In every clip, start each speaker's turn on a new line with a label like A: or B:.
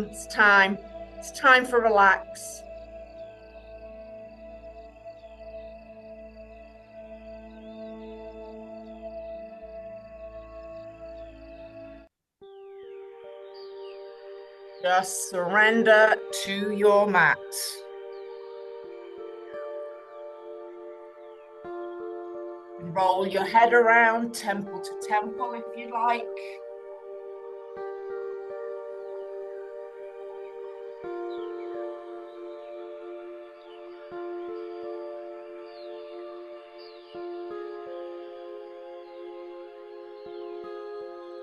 A: It's time. It's time for relax. Just surrender to your mat. Roll your head around temple to temple if you like.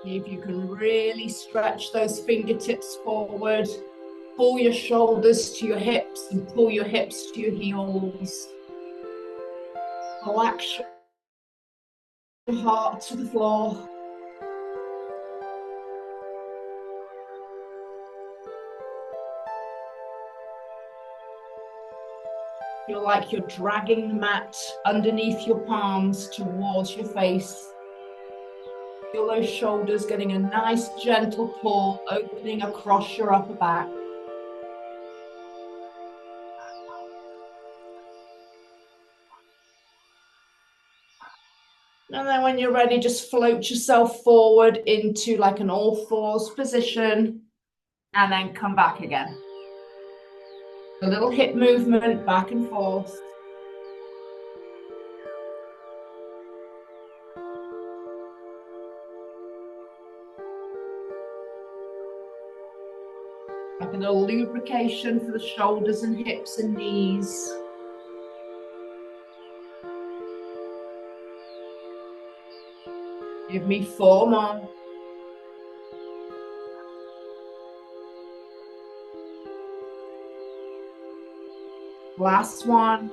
A: See if you can really stretch those fingertips forward. Pull your shoulders to your hips and pull your hips to your heels. Relax your heart to the floor. Feel like you're dragging the mat underneath your palms towards your face. Feel those shoulders getting a nice gentle pull, opening across your upper back. And then when you're ready, just float yourself forward into like an all fours position and then come back again. A little hip movement back and forth. Like a little lubrication for the shoulders and hips and knees. Give me 4 more. Last one.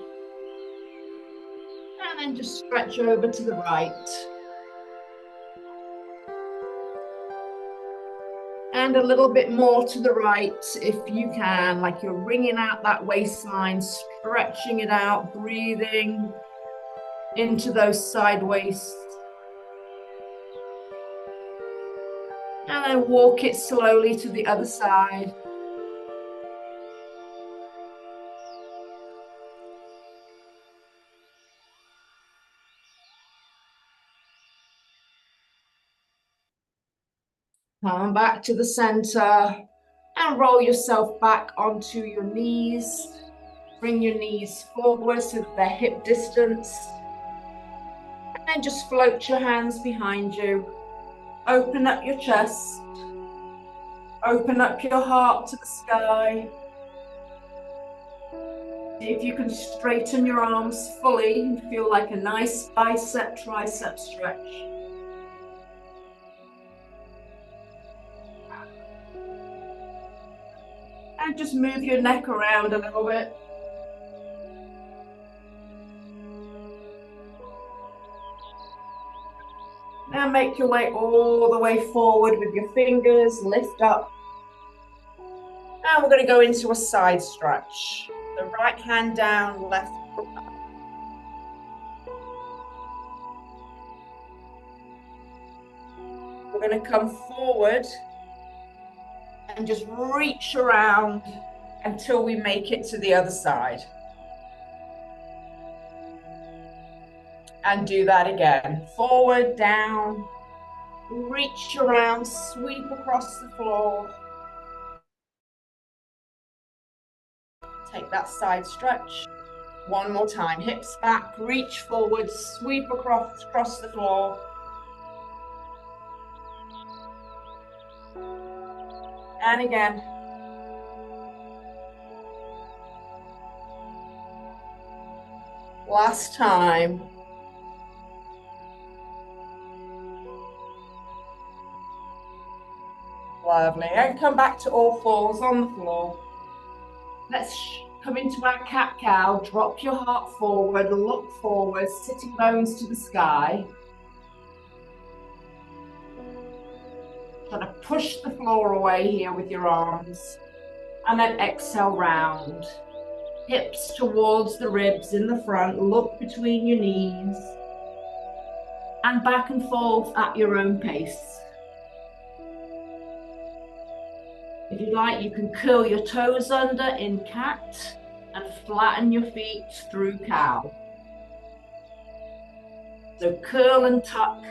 A: And then just stretch over to the right. And a little bit more to the right if you can, like you're wringing out that waistline, stretching it out, breathing into those side waists. And then walk it slowly to the other side. Come back to the center and roll yourself back onto your knees. Bring your knees forward so that they're hip distance. And then just float your hands behind you. Open up your chest. Open up your heart to the sky. See if you can straighten your arms fully and feel like a nice bicep, tricep stretch. And just move your neck around a little bit. Now make your way all the way forward with your fingers, lift up. Now we're going to go into a side stretch. The right hand down, left foot up. We're going to come forward and just reach around until we make it to the other side. And do that again. Forward, down, reach around, sweep across the floor. Take that side stretch. One more time. Hips back, reach forward, sweep across the floor. And again. Last time. Lovely. And come back to all fours on the floor. Let's come into our cat-cow. Drop your heart forward, look forward, sitting bones to the sky. Try to push the floor away here with your arms. And then exhale round. Hips towards the ribs in the front. Look between your knees. And back and forth at your own pace. If you like, you can curl your toes under in cat and flatten your feet through cow. So curl and tuck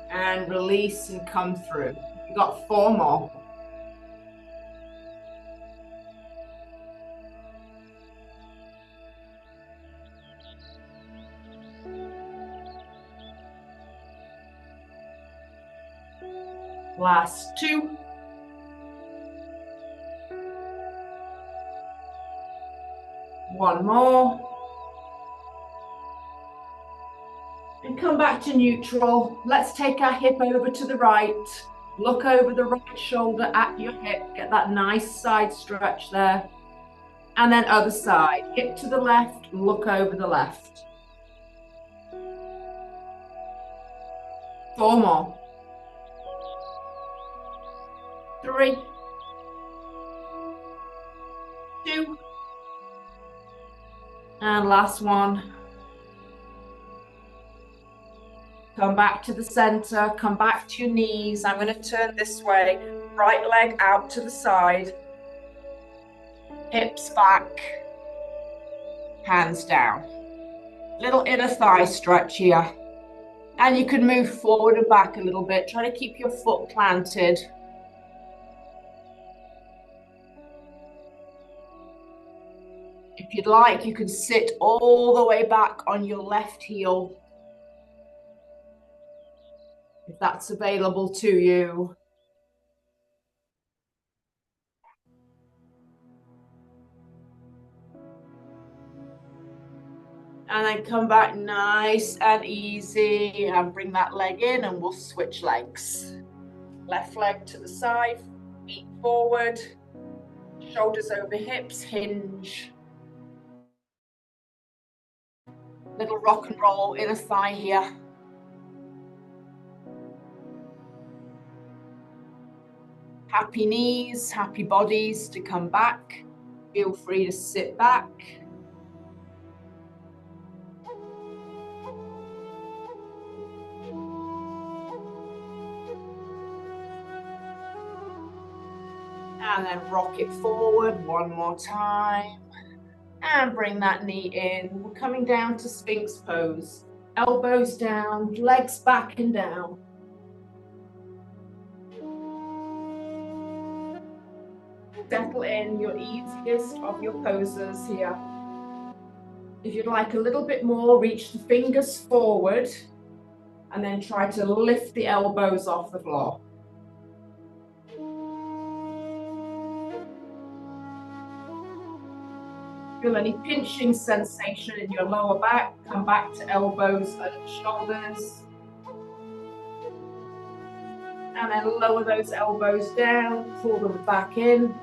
A: and release and come through. You've got 4 more. Last 2. One more. And come back to neutral. Let's take our hip over to the right. Look over the right shoulder at your hip. Get that nice side stretch there. And then other side. Hip to the left, look over the left. 4 more. 3. 2. And last one. Come back to the center, come back to your knees. I'm going to turn this way. Right leg out to the side. Hips back. Hands down. Little inner thigh stretch here. And you can move forward and back a little bit. Try to keep your foot planted. If you'd like, you can sit all the way back on your left heel, if that's available to you. And then come back nice and easy and bring that leg in and we'll switch legs. Left leg to the side, feet forward, shoulders over hips, hinge. Little rock and roll inner thigh here. Happy knees, happy bodies to come back. Feel free to sit back. And then rock it forward one more time. And bring that knee in. We're coming down to Sphinx pose. Elbows down, legs back and down. Settle in your easiest of your poses here. If you'd like a little bit more, reach the fingers forward and then try to lift the elbows off the floor. Feel any pinching sensation in your lower back, come back to elbows and shoulders. And then lower those elbows down, pull them back in,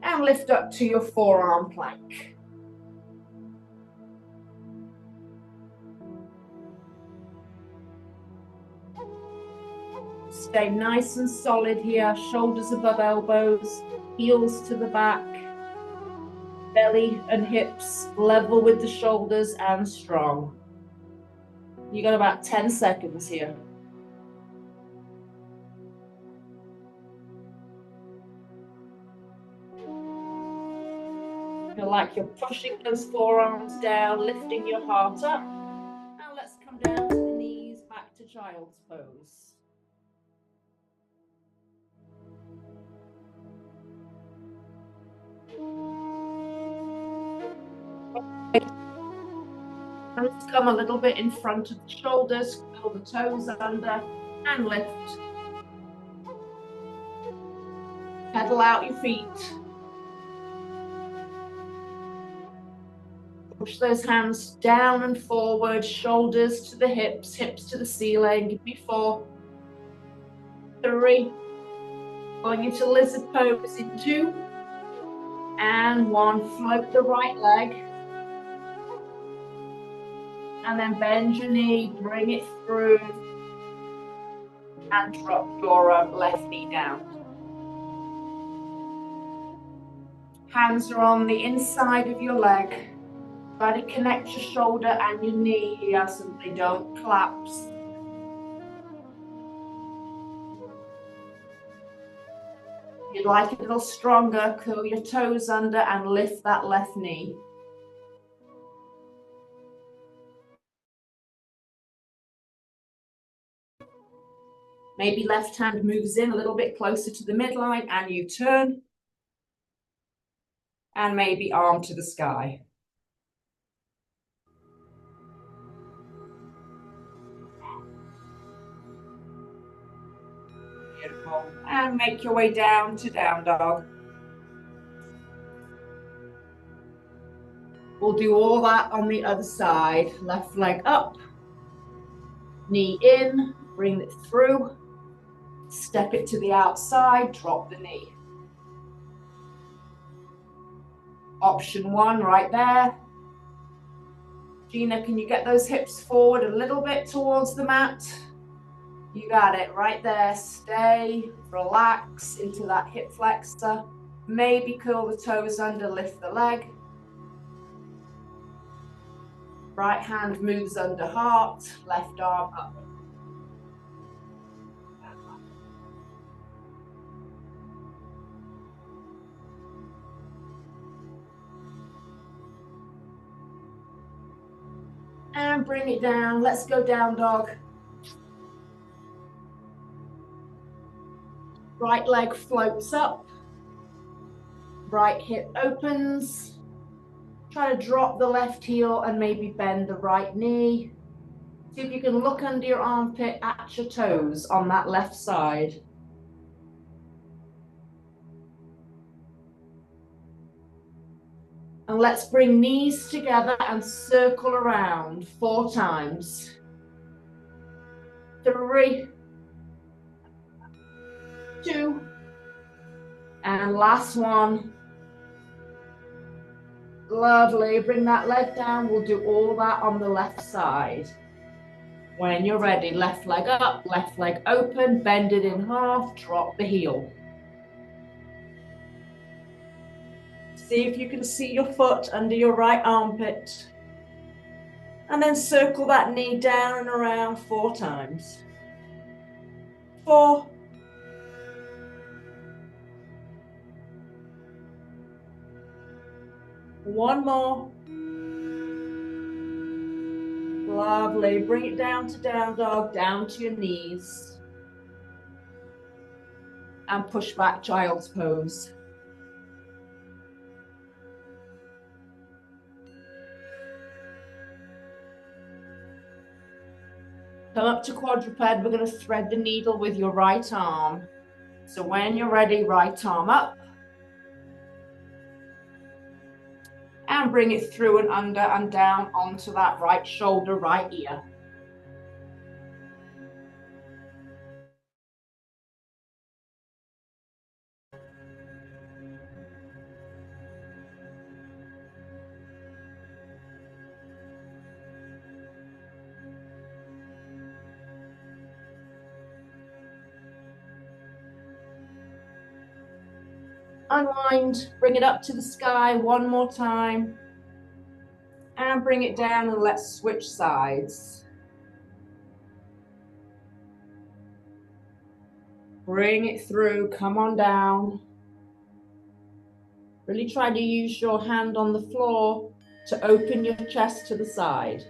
A: and lift up to your forearm plank. Stay nice and solid here, shoulders above elbows, heels to the back. Belly and hips level with the shoulders and strong. You got about 10 seconds here. Feel like you're pushing those forearms down, lifting your heart up. Now let's come down to the knees, back to child's pose. Hands come a little bit in front of the shoulders, curl the toes under and lift. Pedal out your feet. Push those hands down and forward, shoulders to the hips, hips to the ceiling. Give me 4, 3, going into lizard pose in 2, and 1. Float the right leg. And then bend your knee, bring it through, and drop your left knee down. Hands are on the inside of your leg. Try to connect your shoulder and your knee here so they don't collapse. you'd like it a little stronger, curl your toes under and lift that left knee. Maybe left hand moves in a little bit closer to the midline and you turn. And maybe arm to the sky. Beautiful. And make your way down to down dog. We'll do all that on the other side. Left leg up, knee in, bring it through, step it to the outside, drop the knee. Option one right there. Gina, can you get those hips forward a little bit towards the mat? You got it, right there. Stay, relax into that hip flexor. Maybe curl the toes under, lift the leg. Right hand moves under heart, left arm up. And bring it down. Let's go down dog. Right leg floats up. Right hip opens. Try to drop the left heel and maybe bend the right knee. See if you can look under your armpit at your toes on that left side. And let's bring knees together and circle around 4 times. 3, 2, and last one. Lovely, bring that leg down. We'll do all that on the left side. When you're ready, left leg up, left leg open, bend it in half, drop the heel. See if you can see your foot under your right armpit. And then circle that knee down and around 4 times. 4. 1 more. Lovely. Bring it down to down dog, down to your knees. And push back child's pose. Come up to quadruped. We're going to thread the needle with your right arm. So when you're ready, right arm up. And bring it through and under and down onto that right shoulder, right ear. Unwind, bring it up to the sky 1 more time. And bring it down and let's switch sides. Bring it through, come on down. Really try to use your hand on the floor to open your chest to the side.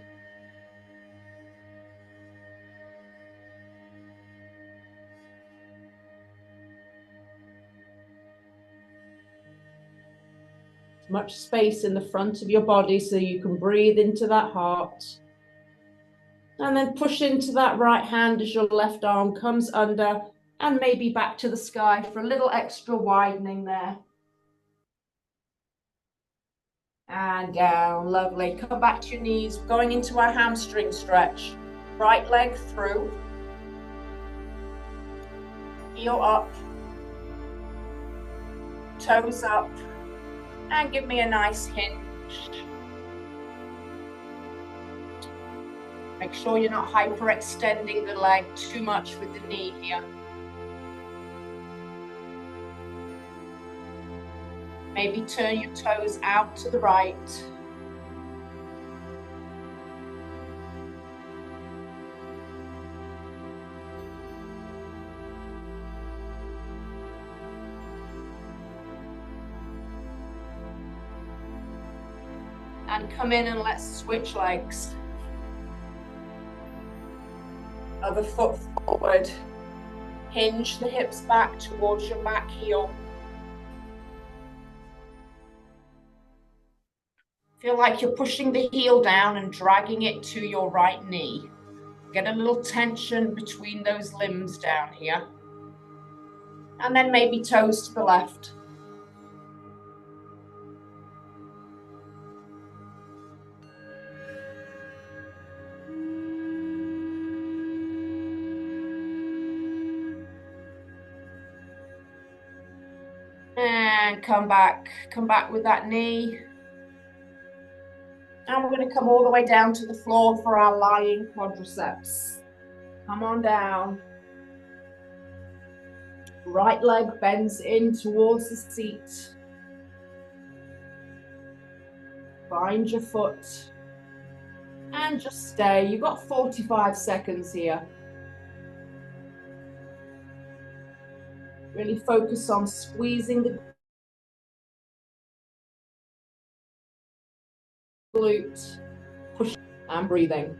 A: Much space in the front of your body so you can breathe into that heart. And then push into that right hand as your left arm comes under and maybe back to the sky for a little extra widening there. And down, lovely. Come back to your knees, going into our hamstring stretch. Right leg through. Heel up. Toes up. And give me a nice hinge. Make sure you're not hyperextending the leg too much with the knee here. Maybe turn your toes out to the right. And come in and let's switch legs. Other foot forward. Hinge the hips back towards your back heel. Feel like you're pushing the heel down and dragging it to your right knee. Get a little tension between those limbs down here. And then maybe toes to the left. And come back with that knee. And we're going to come all the way down to the floor for our lying quadriceps. Come on down. Right leg bends in towards the seat. Find your foot. And just stay. You've got 45 seconds here. Really focus on squeezing the glute, push and breathing.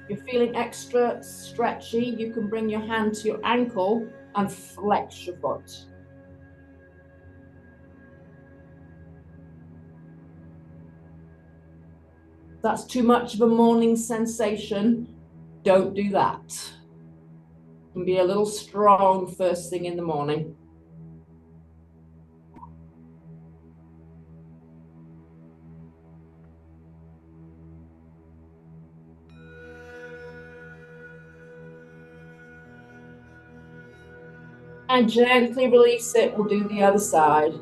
A: If you're feeling extra stretchy, you can bring your hand to your ankle and flex your foot. If that's too much of a morning sensation, don't do that. It can be a little strong first thing in the morning. And gently release it. We'll do the other side.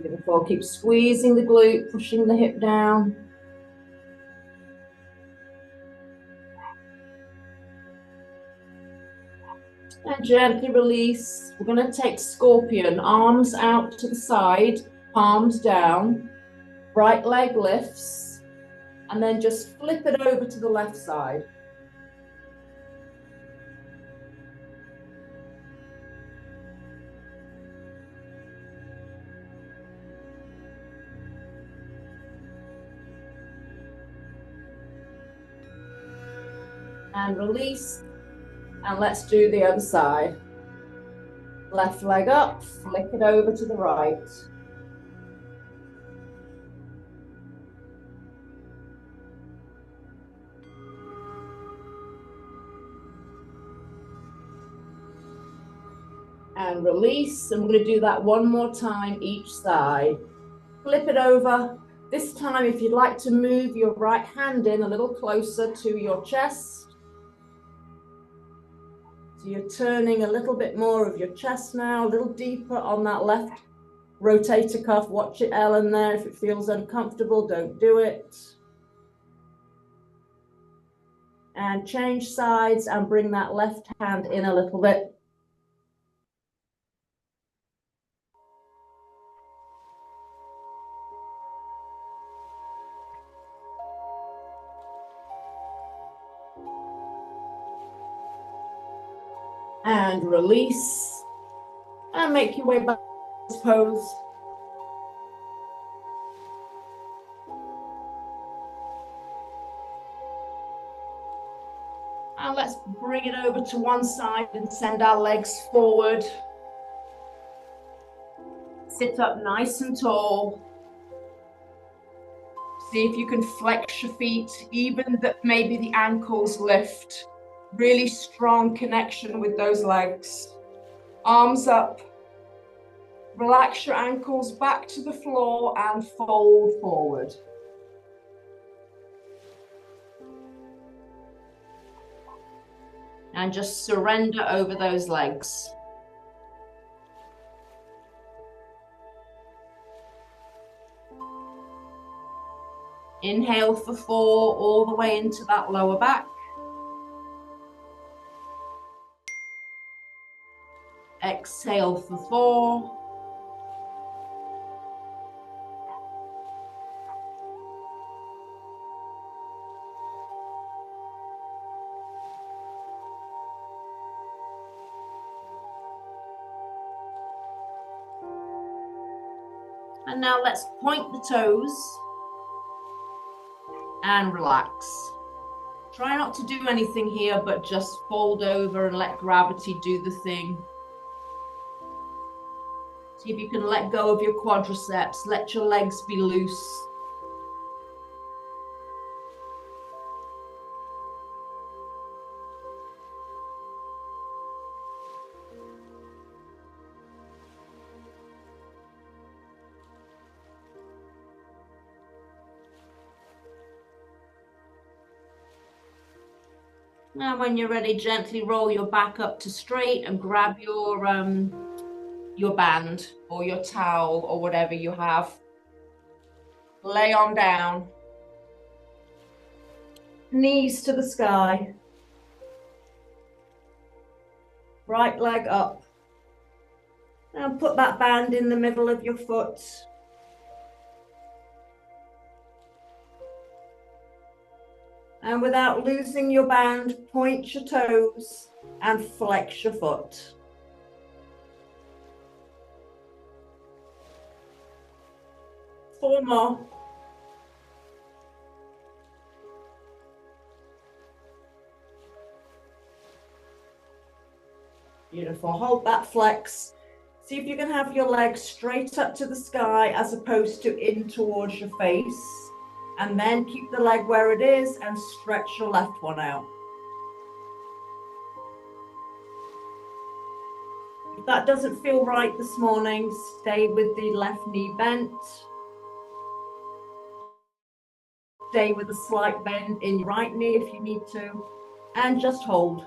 A: Beautiful. Keep squeezing the glute, pushing the hip down. And gently release. We're going to take scorpion. Arms out to the side, palms down. Right leg lifts. And then just flip it over to the left side. And release. And let's do the other side. Left leg up, flick it over to the right. And release. And we're going to do that one more time each side. Flip it over. This time, if you'd like to move your right hand in a little closer to your chest. So you're turning a little bit more of your chest now, a little deeper on that left rotator cuff. Watch it, Ellen, there. If it feels uncomfortable, don't do it. And change sides and bring that left hand in a little bit. And release. And make your way back to this pose. And let's bring it over to one side and send our legs forward. Sit up nice and tall. See if you can flex your feet, even that maybe the ankles lift. Really strong connection with those legs. Arms up. Relax your ankles back to the floor and fold forward. And just surrender over those legs. Inhale for 4, all the way into that lower back. Exhale for 4. And now let's point the toes and relax. Try not to do anything here, but just fold over and let gravity do the thing. See if you can let go of your quadriceps, let your legs be loose. Now when you're ready, gently roll your back up to straight and grab your band or your towel or whatever you have. Lay on down. Knees to the sky. Right leg up. Now put that band in the middle of your foot. And without losing your band, point your toes and flex your foot. Four more. Beautiful. Hold that flex. See if you can have your legs straight up to the sky as opposed to in towards your face. And then keep the leg where it is and stretch your left one out. If that doesn't feel right this morning, stay with the left knee bent. Stay with a slight bend in your right knee if you need to, and just hold.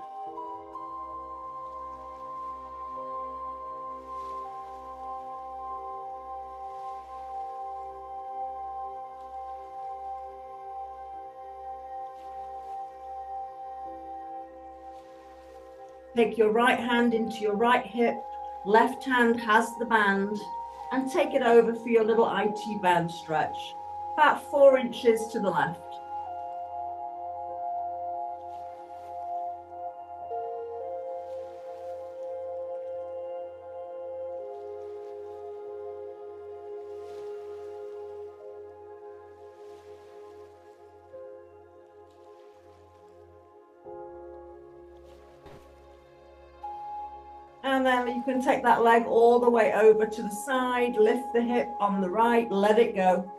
A: Take your right hand into your right hip, left hand has the band, and take it over for your little IT band stretch, about 4 inches to the left. And then you can take that leg all the way over to the side, lift the hip on the right, let it go.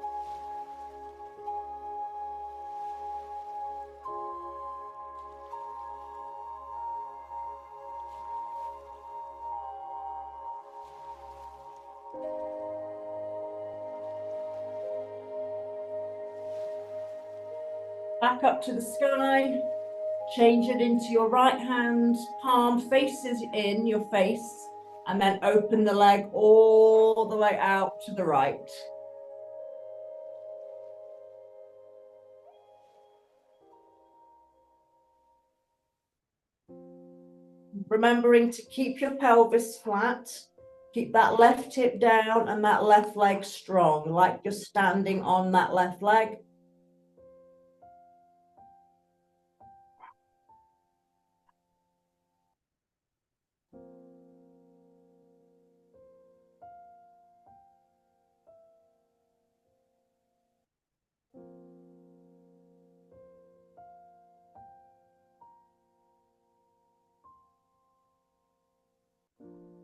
A: Back up to the sky. Change it into your right hand, palm faces in your face, and then open the leg all the way out to the right. Remembering to keep your pelvis flat, keep that left hip down and that left leg strong, like you're standing on that left leg.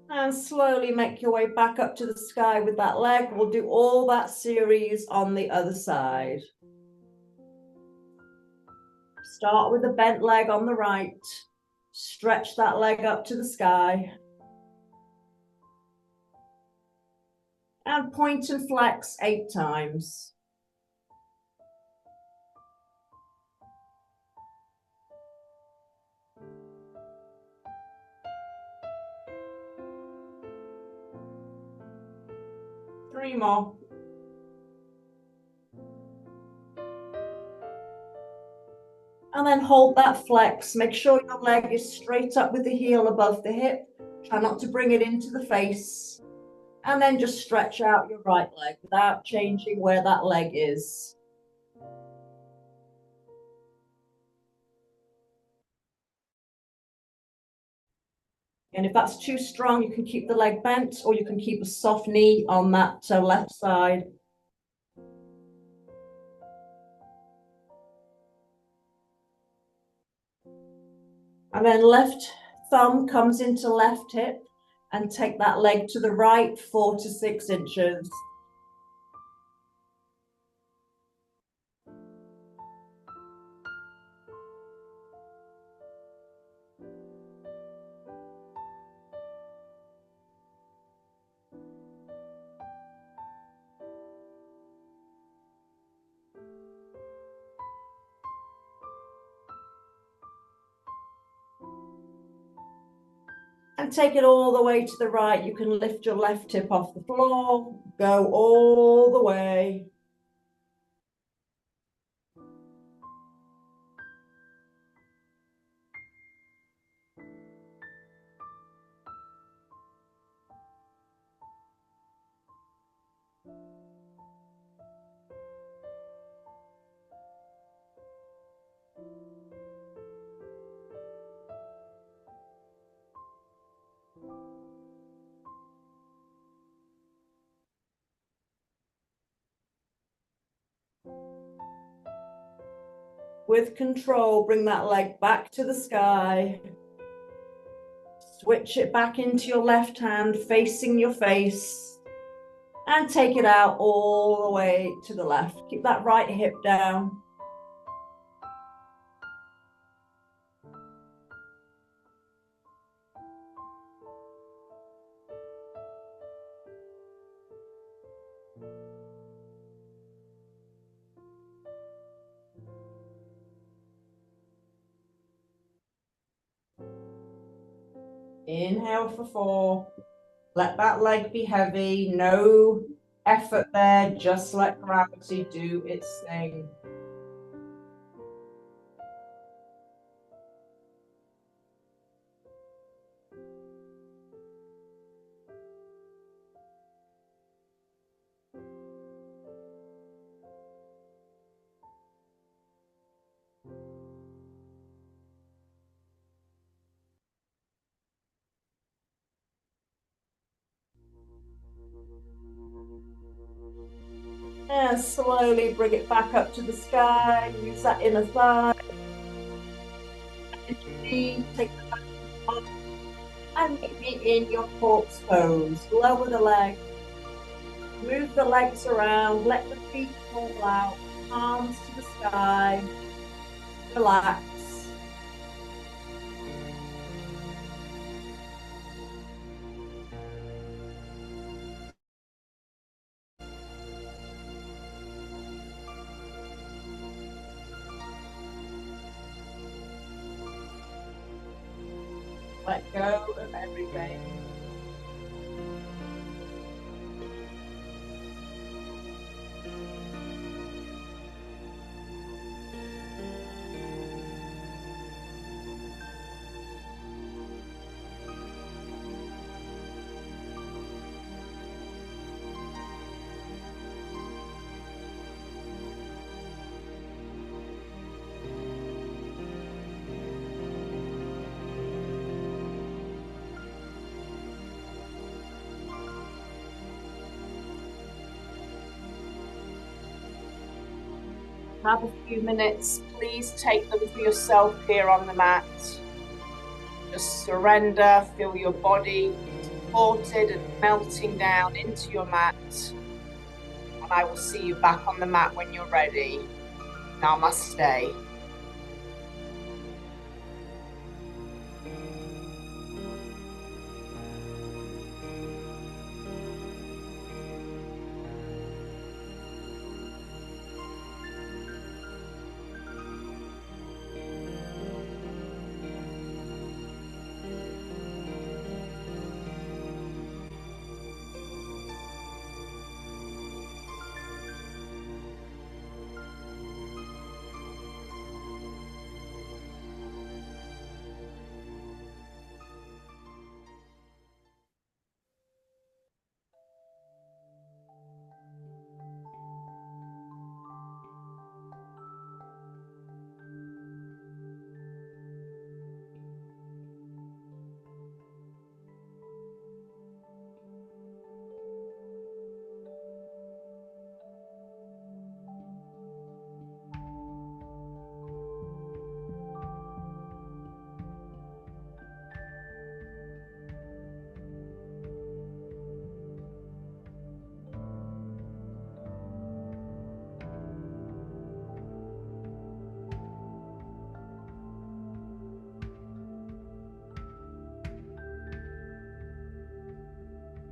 A: And slowly make your way back up to the sky with that leg. We'll do all that series on the other side. Start with a bent leg on the right. Stretch that leg up to the sky. And point and flex 8 times. 3 more. And then hold that flex. Make sure your leg is straight up with the heel above the hip. Try not to bring it into the face. And then just stretch out your right leg without changing where that leg is. And if that's too strong, you can keep the leg bent, or you can keep a soft knee on that left side. And then left thumb comes into left hip, and take that leg to the right 4 to 6 inches. And take it all the way to the right. You can lift your left hip off the floor, go all the way. With control, bring that leg back to the sky. Switch it back into your left hand, facing your face. And take it out all the way to the left. Keep that right hip down. Inhale for 4. Let that leg be heavy. No effort there. Just let gravity do its thing. And slowly bring it back up to the sky. Use that inner thigh. Take the back off. And maybe in your corpse pose. Lower the leg. Move the legs around. Let the feet fall out. Arms to the sky. Relax. Let go of everything. Have a few minutes. Please take them for yourself here on the mat. Just surrender, feel your body supported and melting down into your mat. And I will see you back on the mat when you're ready. Namaste.